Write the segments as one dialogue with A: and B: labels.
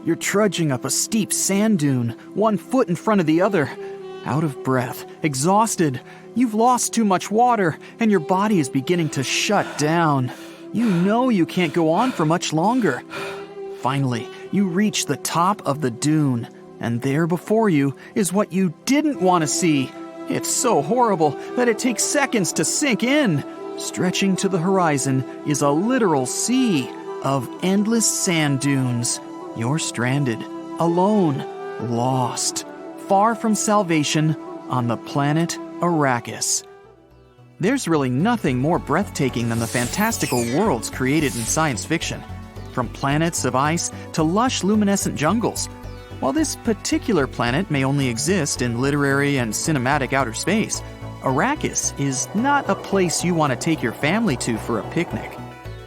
A: You're trudging up a steep sand dune, 1 foot in front of the other. Out of breath, exhausted. You've lost too much water, and your body is beginning to shut down. You know you can't go on for much longer. Finally, you reach the top of the dune, and there before you is what you didn't want to see. It's so horrible that it takes seconds to sink in. Stretching to the horizon is a literal sea of endless sand dunes. You're stranded, alone, lost, far from salvation on the planet Arrakis. There's really nothing more breathtaking than the fantastical worlds created in science fiction, from planets of ice to lush luminescent jungles. While this particular planet may only exist in literary and cinematic outer space, Arrakis is not a place you want to take your family to for a picnic.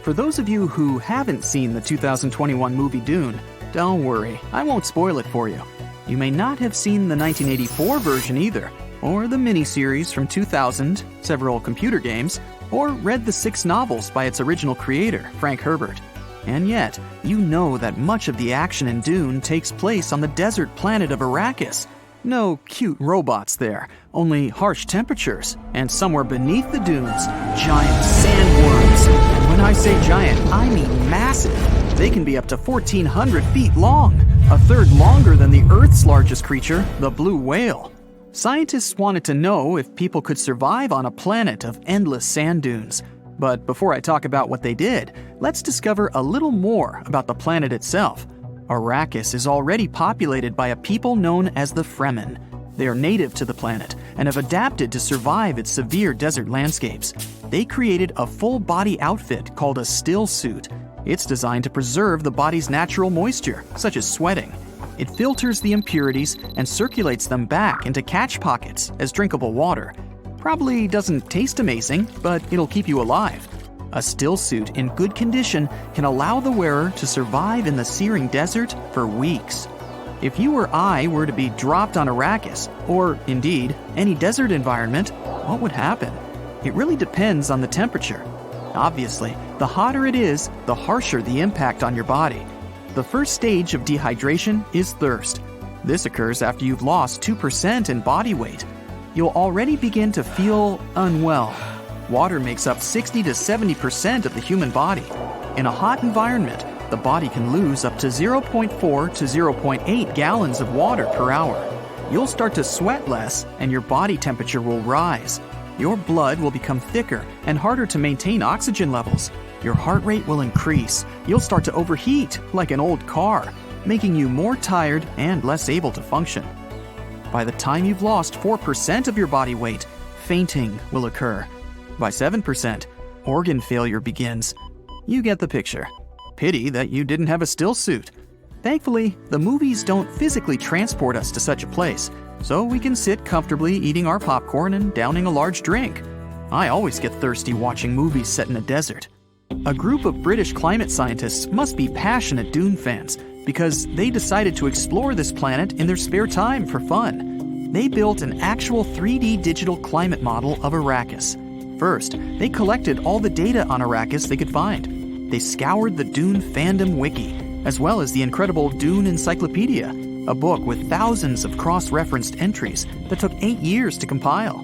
A: For those of you who haven't seen the 2021 movie Dune, don't worry, I won't spoil it for you. You may not have seen the 1984 version either, or the miniseries from 2000, several computer games, or read the 6 novels by its original creator, Frank Herbert. And yet, you know that much of the action in Dune takes place on the desert planet of Arrakis. No cute robots there, only harsh temperatures, and somewhere beneath the dunes, giant sandworms. And when I say giant, I mean massive. They can be up to 1,400 feet long, a third longer than the Earth's largest creature, the blue whale. Scientists wanted to know if people could survive on a planet of endless sand dunes. But before I talk about what they did, let's discover a little more about the planet itself. Arrakis is already populated by a people known as the Fremen. They are native to the planet and have adapted to survive its severe desert landscapes. They created a full-body outfit called a still suit. It's designed to preserve the body's natural moisture, such as sweating. It filters the impurities and circulates them back into catch pockets as drinkable water. Probably doesn't taste amazing, but it'll keep you alive. A still suit in good condition can allow the wearer to survive in the searing desert for weeks. If you or I were to be dropped on Arrakis, or indeed any desert environment, what would happen? It really depends on the temperature. Obviously, the hotter it is, the harsher the impact on your body. The first stage of dehydration is thirst. This occurs after you've lost 2% in body weight. You'll already begin to feel unwell. Water makes up 60 to 70% of the human body. In a hot environment, the body can lose up to 0.4 to 0.8 gallons of water per hour. You'll start to sweat less, and your body temperature will rise. Your blood will become thicker and harder to maintain oxygen levels. Your heart rate will increase. You'll start to overheat like an old car, making you more tired and less able to function. By the time you've lost 4% of your body weight, fainting will occur. By 7%, organ failure begins. You get the picture. Pity that you didn't have a still suit. Thankfully, the movies don't physically transport us to such a place, so we can sit comfortably eating our popcorn and downing a large drink. I always get thirsty watching movies set in a desert. A group of British climate scientists must be passionate Dune fans because they decided to explore this planet in their spare time for fun. They built an actual 3D digital climate model of Arrakis. First, they collected all the data on Arrakis they could find. They scoured the Dune fandom wiki, as well as the incredible Dune Encyclopedia, a book with thousands of cross-referenced entries that took 8 years to compile.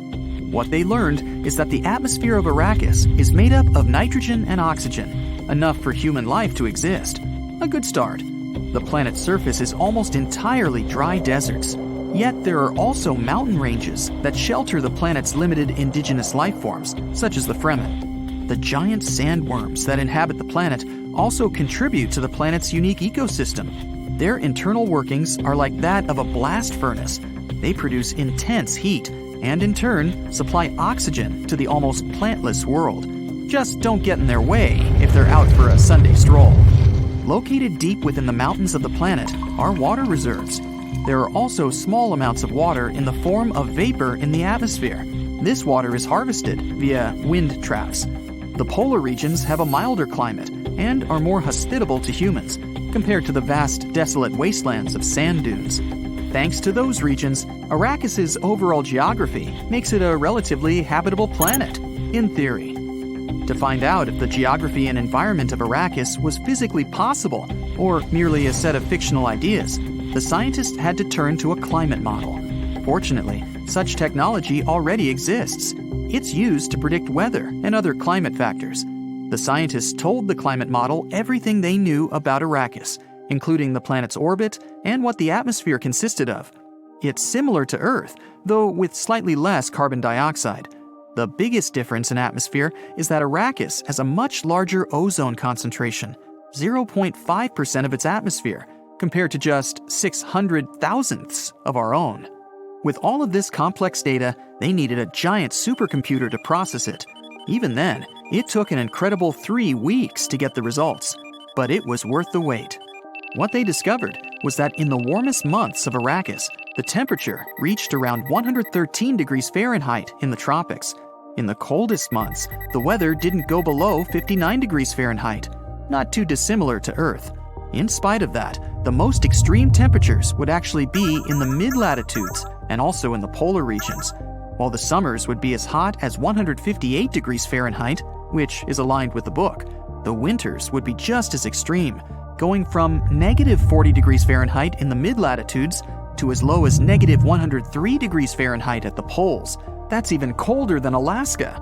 A: What they learned is that the atmosphere of Arrakis is made up of nitrogen and oxygen, enough for human life to exist. A good start. The planet's surface is almost entirely dry deserts. Yet there are also mountain ranges that shelter the planet's limited indigenous life forms, such as the Fremen. The giant sandworms that inhabit the planet also contribute to the planet's unique ecosystem. Their internal workings are like that of a blast furnace. They produce intense heat and in turn supply oxygen to the almost plantless world. Just don't get in their way if they're out for a Sunday stroll. Located deep within the mountains of the planet are water reserves. There are also small amounts of water in the form of vapor in the atmosphere. This water is harvested via wind traps. The polar regions have a milder climate and are more hospitable to humans compared to the vast, desolate wastelands of sand dunes. Thanks to those regions, Arrakis's overall geography makes it a relatively habitable planet, in theory. To find out if the geography and environment of Arrakis was physically possible or merely a set of fictional ideas, the scientists had to turn to a climate model. Fortunately, such technology already exists. It's used to predict weather and other climate factors. The scientists told the climate model everything they knew about Arrakis, including the planet's orbit and what the atmosphere consisted of. It's similar to Earth, though with slightly less carbon dioxide. The biggest difference in atmosphere is that Arrakis has a much larger ozone concentration, 0.5% of its atmosphere, compared to just 600 thousandths of our own. With all of this complex data, they needed a giant supercomputer to process it. Even then, it took an incredible 3 weeks to get the results, but it was worth the wait. What they discovered was that in the warmest months of Arrakis, the temperature reached around 113 degrees Fahrenheit in the tropics. In the coldest months, the weather didn't go below 59 degrees Fahrenheit, not too dissimilar to Earth. In spite of that, the most extreme temperatures would actually be in the mid-latitudes and also in the polar regions, while the summers would be as hot as 158 degrees Fahrenheit, which is aligned with the book. The winters would be just as extreme, going from negative 40 degrees Fahrenheit in the mid-latitudes to as low as negative 103 degrees Fahrenheit at the poles. That's even colder than Alaska.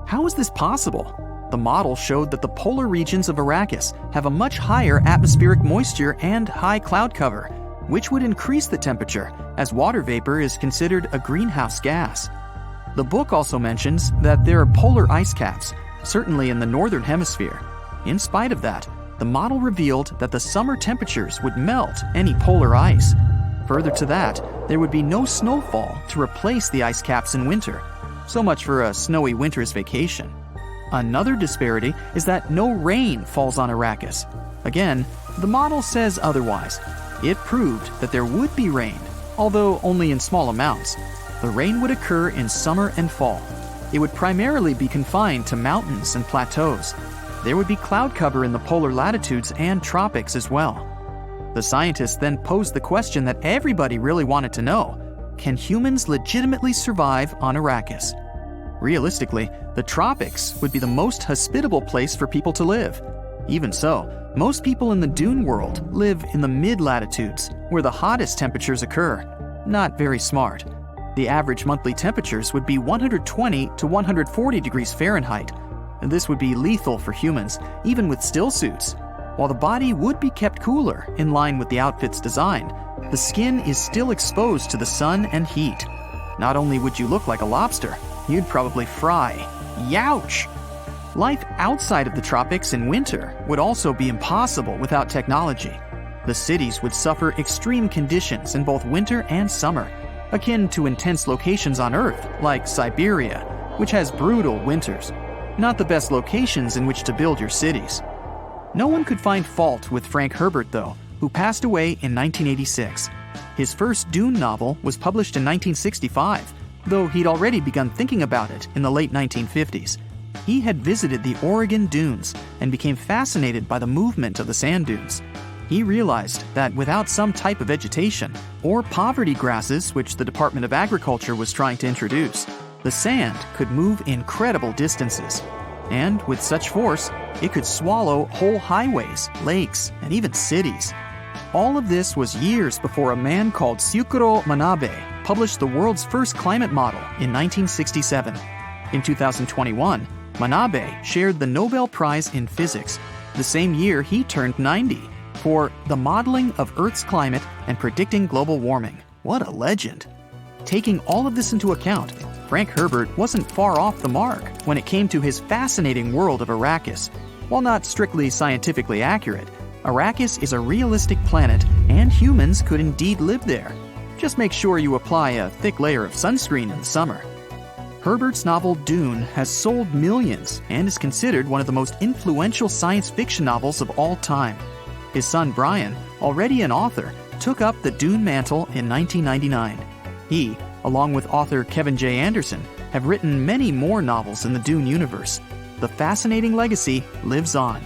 A: How is this possible? The model showed that the polar regions of Arrakis have a much higher atmospheric moisture and high cloud cover, which would increase the temperature, as water vapor is considered a greenhouse gas. The book also mentions that there are polar ice caps, certainly in the northern hemisphere. In spite of that, the model revealed that the summer temperatures would melt any polar ice. Further to that, there would be no snowfall to replace the ice caps in winter. So much for a snowy winter's vacation. Another disparity is that no rain falls on Arrakis. Again, the model says otherwise. It proved that there would be rain, although only in small amounts. The rain would occur in summer and fall. It would primarily be confined to mountains and plateaus. There would be cloud cover in the polar latitudes and tropics as well. The scientists then posed the question that everybody really wanted to know: can humans legitimately survive on Arrakis? Realistically, the tropics would be the most hospitable place for people to live. Even so, most people in the Dune world live in the mid-latitudes, where the hottest temperatures occur. Not very smart. The average monthly temperatures would be 120 to 140 degrees Fahrenheit, and this would be lethal for humans, even with still suits. While the body would be kept cooler in line with the outfit's design, the skin is still exposed to the sun and heat. Not only would you look like a lobster, you'd probably fry. Youch! Life outside of the tropics in winter would also be impossible without technology. The cities would suffer extreme conditions in both winter and summer, akin to intense locations on Earth, like Siberia, which has brutal winters. Not the best locations in which to build your cities. No one could find fault with Frank Herbert, though, who passed away in 1986. His first Dune novel was published in 1965, though he'd already begun thinking about it in the late 1950s. He had visited the Oregon dunes and became fascinated by the movement of the sand dunes. He realized that without some type of vegetation, or poverty grasses which the Department of Agriculture was trying to introduce, the sand could move incredible distances. And with such force, it could swallow whole highways, lakes, and even cities. All of this was years before a man called Syukuro Manabe published the world's first climate model in 1967. In 2021, Manabe shared the Nobel Prize in Physics, the same year he turned 90, for the modeling of Earth's climate and predicting global warming. What a legend! Taking all of this into account, Frank Herbert wasn't far off the mark when it came to his fascinating world of Arrakis. While not strictly scientifically accurate, Arrakis is a realistic planet and humans could indeed live there. Just make sure you apply a thick layer of sunscreen in the summer. Herbert's novel Dune has sold millions and is considered one of the most influential science fiction novels of all time. His son Brian, already an author, took up the Dune mantle in 1999. He, along with author Kevin J. Anderson, have written many more novels in the Dune universe. The fascinating legacy lives on.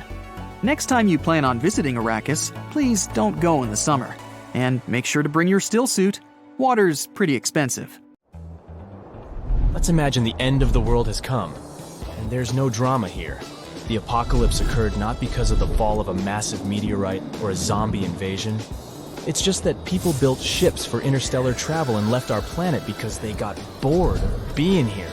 A: Next time you plan on visiting Arrakis, please don't go in the summer. And make sure to bring your still suit. Water's pretty expensive.
B: Let's imagine the end of the world has come, and there's no drama here. The apocalypse occurred not because of the fall of a massive meteorite or a zombie invasion. It's just that people built ships for interstellar travel and left our planet because they got bored of being here.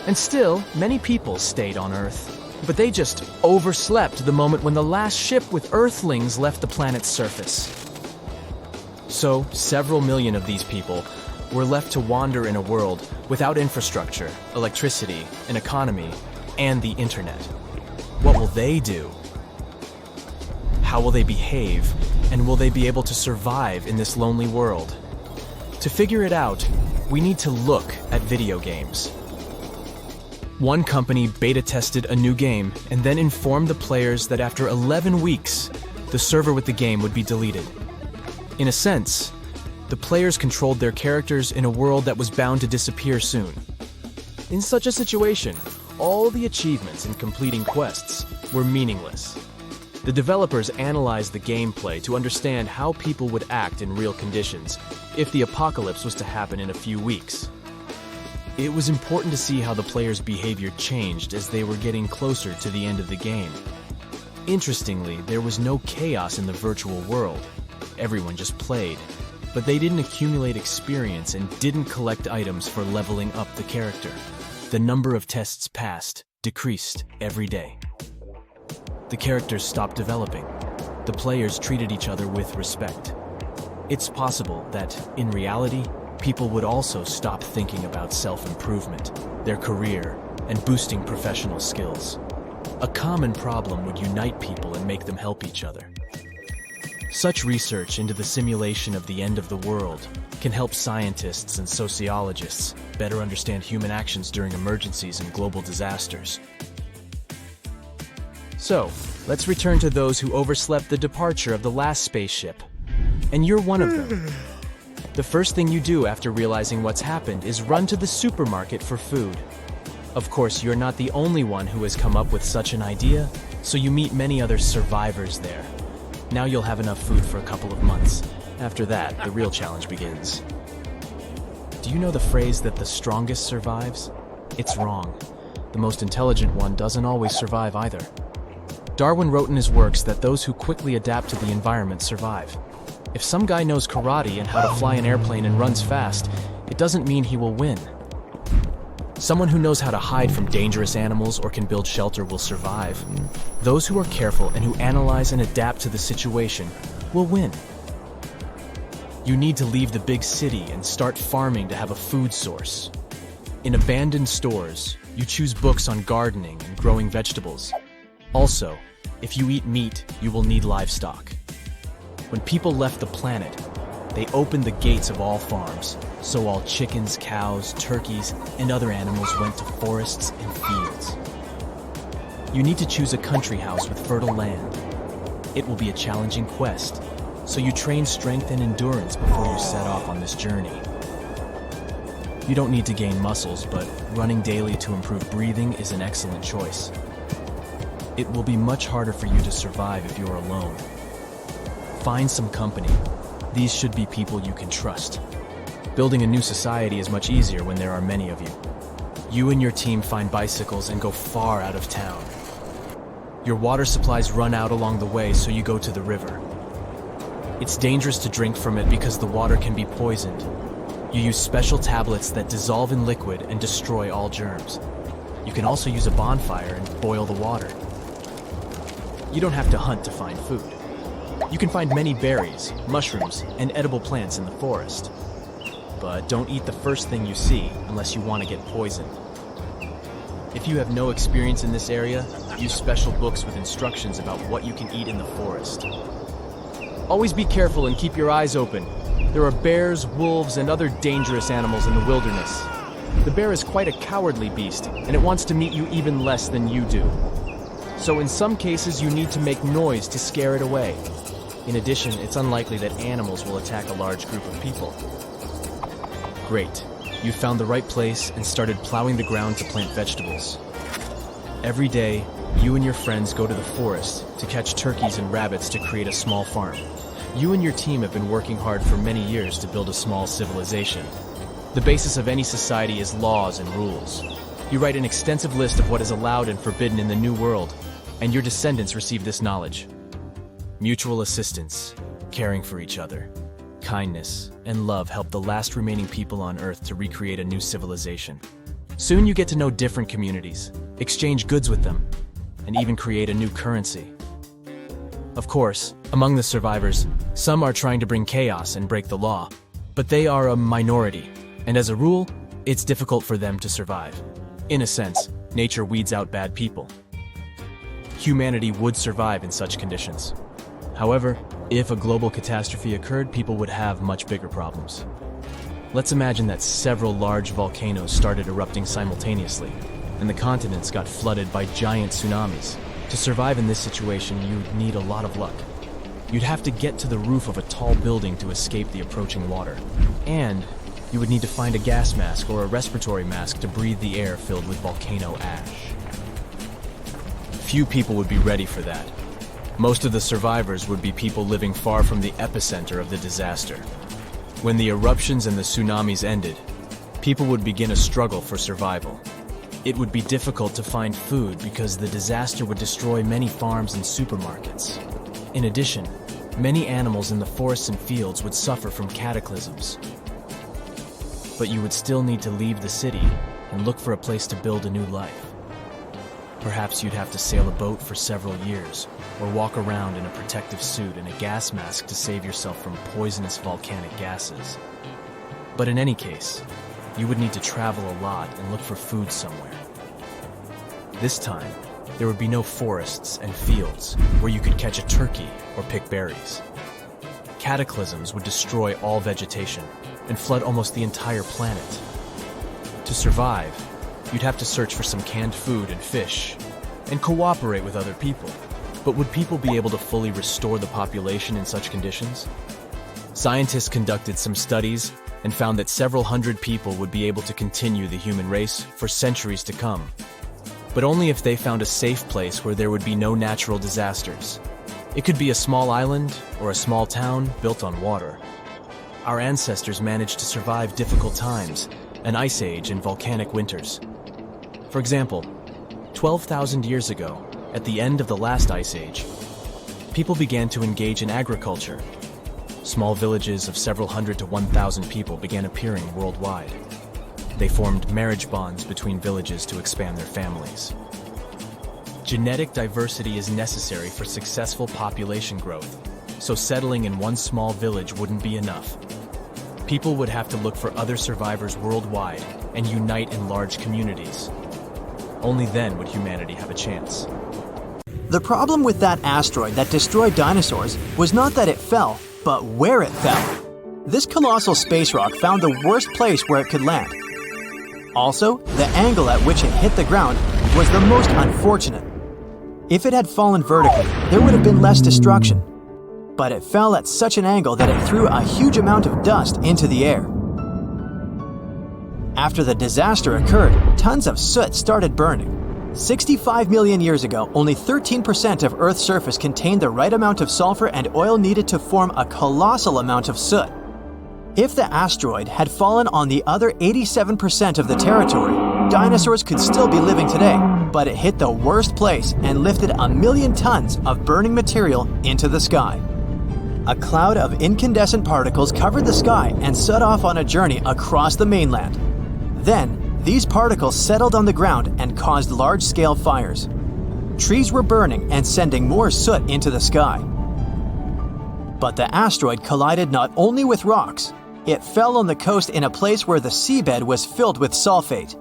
B: And still, many people stayed on Earth. But they just overslept the moment when the last ship with Earthlings left the planet's surface. So, several million of these people were left to wander in a world without infrastructure, electricity, an economy, and the internet. What will they do? How will they behave? And will they be able to survive in this lonely world? To figure it out, we need to look at video games. One company beta tested a new game and then informed the players that after 11 weeks, the server with the game would be deleted. In a sense, the players controlled their characters in a world that was bound to disappear soon. In such a situation, all the achievements in completing quests were meaningless. The developers analyzed the gameplay to understand how people would act in real conditions if the apocalypse was to happen in a few weeks. It was important to see how the players' behavior changed as they were getting closer to the end of the game. Interestingly, there was no chaos in the virtual world. Everyone just played. But they didn't accumulate experience and didn't collect items for leveling up the character. The number of tests passed decreased every day. The characters stopped developing. The players treated each other with respect. It's possible that, in reality, people would also stop thinking about self-improvement, their career, and boosting professional skills. A common problem would unite people and make them help each other. Such research into the simulation of the end of the world can help scientists and sociologists better understand human actions during emergencies and global disasters. So, let's return to those who overslept the departure of the last spaceship. And you're one of them. The first thing you do after realizing what's happened is run to the supermarket for food. Of course, you're not the only one who has come up with such an idea, so you meet many other survivors there. Now you'll have enough food for a couple of months. After that, the real challenge begins. Do you know the phrase that the strongest survives? It's wrong. The most intelligent one doesn't always survive either. Darwin wrote in his works that those who quickly adapt to the environment survive. If some guy knows karate and how to fly an airplane and runs fast, it doesn't mean he will win. Someone who knows how to hide from dangerous animals or can build shelter will survive. Those who are careful and who analyze and adapt to the situation will win. You need to leave the big city and start farming to have a food source. In abandoned stores, you choose books on gardening and growing vegetables. Also, if you eat meat, you will need livestock. When people left the planet, they opened the gates of all farms, so all chickens, cows, turkeys, and other animals went to forests and fields. You need to choose a country house with fertile land. It will be a challenging quest, so you train strength and endurance before you set off on this journey. You don't need to gain muscles, but running daily to improve breathing is an excellent choice. It will be much harder for you to survive if you're alone. Find some company. These should be people you can trust. Building a new society is much easier when there are many of you. You and your team find bicycles and go far out of town. Your water supplies run out along the way, so you go to the river. It's dangerous to drink from it because the water can be poisoned. You use special tablets that dissolve in liquid and destroy all germs. You can also use a bonfire and boil the water. You don't have to hunt to find food. You can find many berries, mushrooms, and edible plants in the forest. But don't eat the first thing you see unless you want to get poisoned. If you have no experience in this area, use special books with instructions about what you can eat in the forest. Always be careful and keep your eyes open. There are bears, wolves, and other dangerous animals in the wilderness. The bear is quite a cowardly beast, and it wants to meet you even less than you do. So in some cases, you need to make noise to scare it away. In addition, it's unlikely that animals will attack a large group of people. Great. You found the right place and started plowing the ground to plant vegetables. Every day, you and your friends go to the forest to catch turkeys and rabbits to create a small farm. You and your team have been working hard for many years to build a small civilization. The basis of any society is laws and rules. You write an extensive list of what is allowed and forbidden in the New World, and your descendants receive this knowledge. Mutual assistance, caring for each other, kindness, and love help the last remaining people on Earth to recreate a new civilization. Soon you get to know different communities, exchange goods with them, and even create a new currency. Of course, among the survivors, some are trying to bring chaos and break the law, but they are a minority, and as a rule, it's difficult for them to survive. In a sense, nature weeds out bad people. Humanity would survive in such conditions. However, if a global catastrophe occurred, people would have much bigger problems. Let's imagine that several large volcanoes started erupting simultaneously, and the continents got flooded by giant tsunamis. To survive in this situation, you'd need a lot of luck. You'd have to get to the roof of a tall building to escape the approaching water. And you would need to find a gas mask or a respiratory mask to breathe the air filled with volcano ash. Few people would be ready for that. Most of the survivors would be people living far from the epicenter of the disaster. When the eruptions and the tsunamis ended, people would begin a struggle for survival. It would be difficult to find food because the disaster would destroy many farms and supermarkets. In addition, many animals in the forests and fields would suffer from cataclysms. But you would still need to leave the city and look for a place to build a new life. Perhaps you'd have to sail a boat for several years, or walk around in a protective suit and a gas mask to save yourself from poisonous volcanic gases. But in any case, you would need to travel a lot and look for food somewhere. This time, there would be no forests and fields where you could catch a turkey or pick berries. Cataclysms would destroy all vegetation and flood almost the entire planet. To survive, you'd have to search for some canned food and fish, and cooperate with other people. But would people be able to fully restore the population in such conditions? Scientists conducted some studies and found that several hundred people would be able to continue the human race for centuries to come. But only if they found a safe place where there would be no natural disasters. It could be a small island or a small town built on water. Our ancestors managed to survive difficult times, an ice age and volcanic winters. For example, 12,000 years ago, at the end of the last ice age, people began to engage in agriculture. Small villages of several hundred to 1,000 people began appearing worldwide. They formed marriage bonds between villages to expand their families. Genetic diversity is necessary for successful population growth, so settling in one small village wouldn't be enough. People would have to look for other survivors worldwide and unite in large communities. Only then would humanity have a chance.
C: The problem with that asteroid that destroyed dinosaurs was not that it fell, but where it fell. This colossal space rock found the worst place where it could land. Also, the angle at which it hit the ground was the most unfortunate. If it had fallen vertically, there would have been less destruction. But it fell at such an angle that it threw a huge amount of dust into the air. After the disaster occurred, tons of soot started burning. 65 million years ago, only 13% of Earth's surface contained the right amount of sulfur and oil needed to form a colossal amount of soot. If the asteroid had fallen on the other 87% of the territory, dinosaurs could still be living today, but it hit the worst place and lifted 1 million tons of burning material into the sky. A cloud of incandescent particles covered the sky and set off on a journey across the mainland. Then, these particles settled on the ground and caused large-scale fires. Trees were burning and sending more soot into the sky. But the asteroid collided not only with rocks, it fell on the coast in a place where the seabed was filled with sulfate.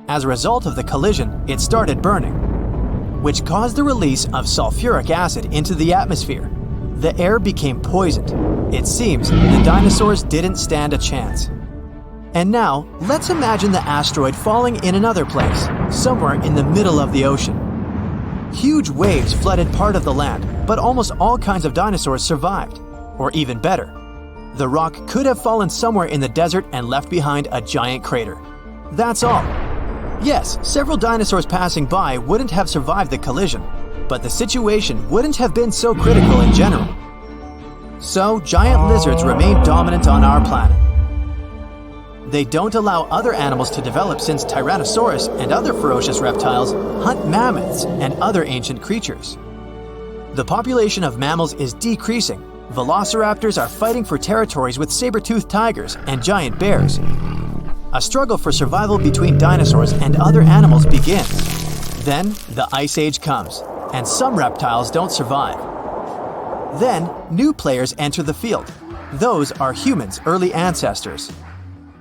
C: As a result of the collision, it started burning, which caused the release of sulfuric acid into the atmosphere. The air became poisoned. It seems the dinosaurs didn't stand a chance. And now, let's imagine the asteroid falling in another place, somewhere in the middle of the ocean. Huge waves flooded part of the land, but almost all kinds of dinosaurs survived. Or even better, the rock could have fallen somewhere in the desert and left behind a giant crater. That's all. Yes, several dinosaurs passing by wouldn't have survived the collision, but the situation wouldn't have been so critical in general. So, giant lizards remain dominant on our planet. They don't allow other animals to develop since Tyrannosaurus and other ferocious reptiles hunt mammoths and other ancient creatures. The population of mammals is decreasing. Velociraptors are fighting for territories with saber-toothed tigers and giant bears. A struggle for survival between dinosaurs and other animals begins. Then, the Ice Age comes, and some reptiles don't survive. Then, new players enter the field. Those are humans' early ancestors.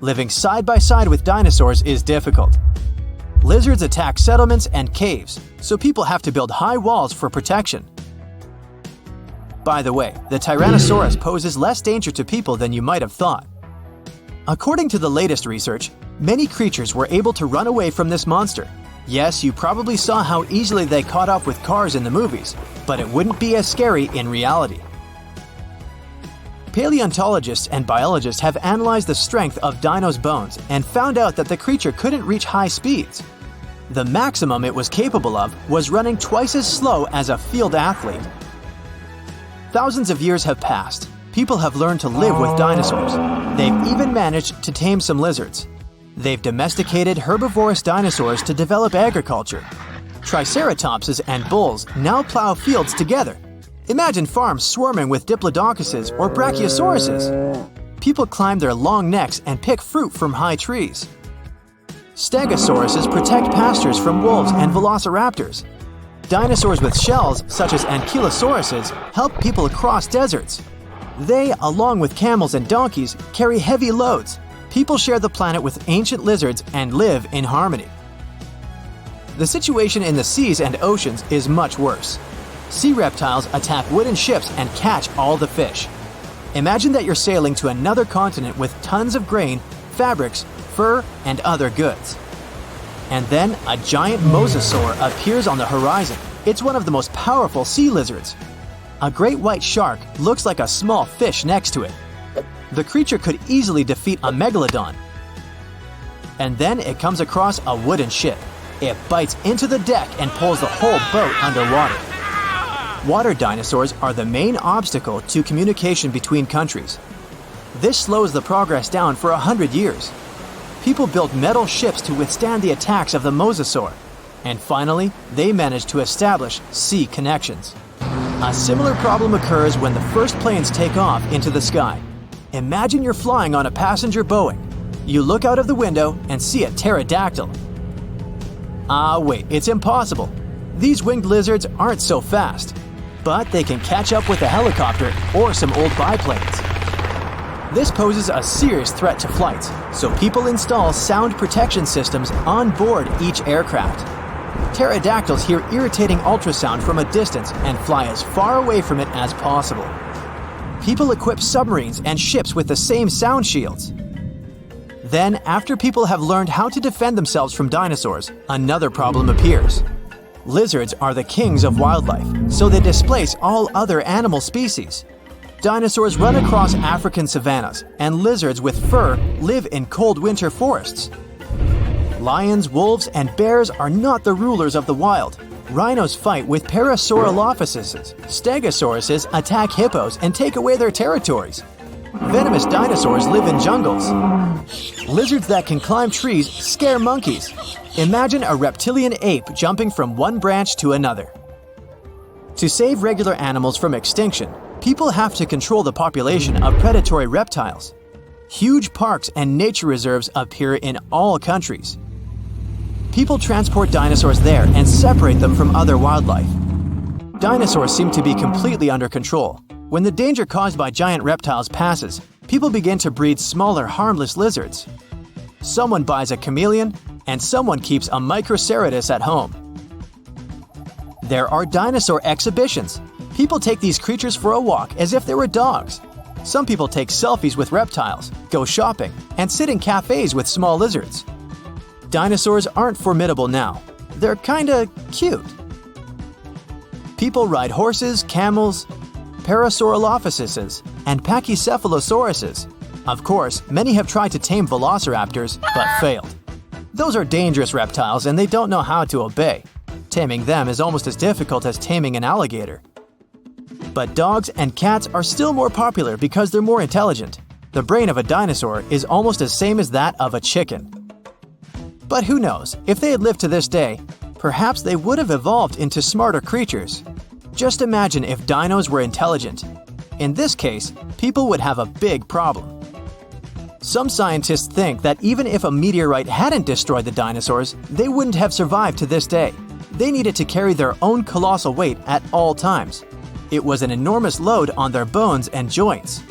C: Living side by side with dinosaurs is difficult. Lizards attack settlements and caves, so people have to build high walls for protection. By the way, the Tyrannosaurus poses less danger to people than you might have thought. According to the latest research, many creatures were able to run away from this monster. Yes, you probably saw how easily they caught up with cars in the movies, but it wouldn't be as scary in reality. Paleontologists and biologists have analyzed the strength of dino's bones and found out that the creature couldn't reach high speeds. The maximum it was capable of was running twice as slow as a field athlete. Thousands of years have passed. People have learned to live with dinosaurs. They've even managed to tame some lizards. They've domesticated herbivorous dinosaurs to develop agriculture. Triceratopses and bulls now plow fields together. Imagine farms swarming with diplodocuses or brachiosauruses. People climb their long necks and pick fruit from high trees. Stegosauruses protect pastures from wolves and velociraptors. Dinosaurs with shells, such as ankylosauruses, help people cross deserts. They, along with camels and donkeys, carry heavy loads. People share the planet with ancient lizards and live in harmony. The situation in the seas and oceans is much worse. Sea reptiles attack wooden ships and catch all the fish. Imagine that you're sailing to another continent with tons of grain, fabrics, fur, and other goods. And then a giant mosasaur appears on the horizon. It's one of the most powerful sea lizards. A great white shark looks like a small fish next to it. The creature could easily defeat a megalodon. And then it comes across a wooden ship. It bites into the deck and pulls the whole boat underwater. Water dinosaurs are the main obstacle to communication between countries. This slows the progress down for 100 years. People built metal ships to withstand the attacks of the mosasaur. And finally, they managed to establish sea connections. A similar problem occurs when the first planes take off into the sky. Imagine you're flying on a passenger Boeing. You look out of the window and see a pterodactyl. Wait, it's impossible. These winged lizards aren't so fast, but they can catch up with a helicopter or some old biplanes. This poses a serious threat to flights, so people install sound protection systems on board each aircraft. Pterodactyls hear irritating ultrasound from a distance and fly as far away from it as possible. People equip submarines and ships with the same sound shields. Then, after people have learned how to defend themselves from dinosaurs, another problem appears. Lizards are the kings of wildlife, so they displace all other animal species. Dinosaurs run across African savannas, and lizards with fur live in cold winter forests. Lions, wolves, and bears are not the rulers of the wild. Rhinos fight with Parasaurolophuses. Stegosauruses attack hippos and take away their territories. Venomous dinosaurs live in jungles. Lizards that can climb trees scare monkeys. Imagine a reptilian ape jumping from one branch to another. To save regular animals from extinction, people have to control the population of predatory reptiles. Huge parks and nature reserves appear in all countries. People transport dinosaurs there and separate them from other wildlife. Dinosaurs seem to be completely under control. When the danger caused by giant reptiles passes, people begin to breed smaller, harmless lizards. Someone buys a chameleon, and someone keeps a Microceratus at home. There are dinosaur exhibitions. People take these creatures for a walk as if they were dogs. Some people take selfies with reptiles, go shopping, and sit in cafes with small lizards. Dinosaurs aren't formidable now. They're kinda cute. People ride horses, camels, Parasaurolophuses, and Pachycephalosauruses. Of course, many have tried to tame velociraptors, but failed. Those are dangerous reptiles and they don't know how to obey. Taming them is almost as difficult as taming an alligator. But dogs and cats are still more popular because they're more intelligent. The brain of a dinosaur is almost as same as that of a chicken. But who knows, if they had lived to this day, perhaps they would have evolved into smarter creatures. Just imagine if dinos were intelligent. In this case, people would have a big problem. Some scientists think that even if a meteorite hadn't destroyed the dinosaurs, they wouldn't have survived to this day. They needed to carry their own colossal weight at all times. It was an enormous load on their bones and joints.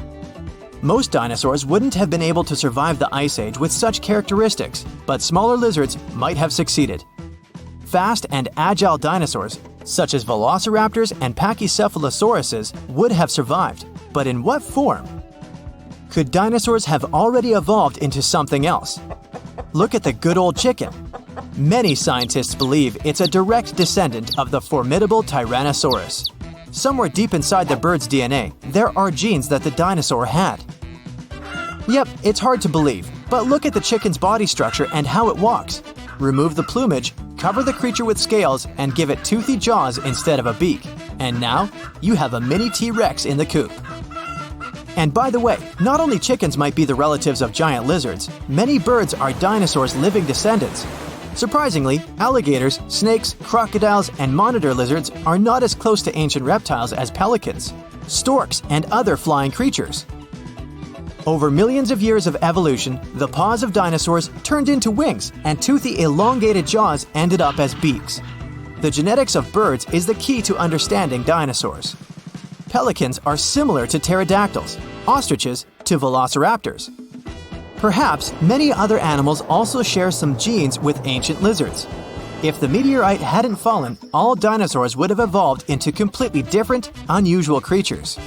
C: Most dinosaurs wouldn't have been able to survive the Ice Age with such characteristics, but smaller lizards might have succeeded. Fast and agile dinosaurs, such as velociraptors and pachycephalosauruses, would have survived, but in what form? Could dinosaurs have already evolved into something else? Look at the good old chicken. Many scientists believe it's a direct descendant of the formidable Tyrannosaurus. Somewhere deep inside the bird's DNA, there are genes that the dinosaur had. Yep, it's hard to believe, but look at the chicken's body structure and how it walks. Remove the plumage, cover the creature with scales, and give it toothy jaws instead of a beak. And now, you have a mini T-Rex in the coop. And by the way, not only chickens might be the relatives of giant lizards, many birds are dinosaurs' living descendants. Surprisingly, alligators, snakes, crocodiles, and monitor lizards are not as close to ancient reptiles as pelicans, storks, and other flying creatures. Over millions of years of evolution, the paws of dinosaurs turned into wings, and toothy elongated jaws ended up as beaks. The genetics of birds is the key to understanding dinosaurs. Pelicans are similar to pterodactyls, ostriches to velociraptors. Perhaps many other animals also share some genes with ancient lizards. If the meteorite hadn't fallen, all dinosaurs would have evolved into completely different, unusual creatures.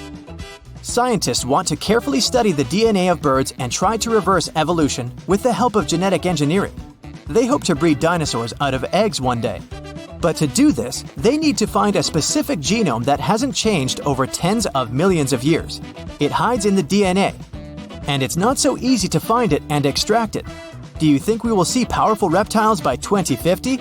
C: Scientists want to carefully study the DNA of birds and try to reverse evolution with the help of genetic engineering. They hope to breed dinosaurs out of eggs one day. But to do this, they need to find a specific genome that hasn't changed over tens of millions of years. It hides in the DNA. And it's not so easy to find it and extract it. Do you think we will see powerful reptiles by 2050?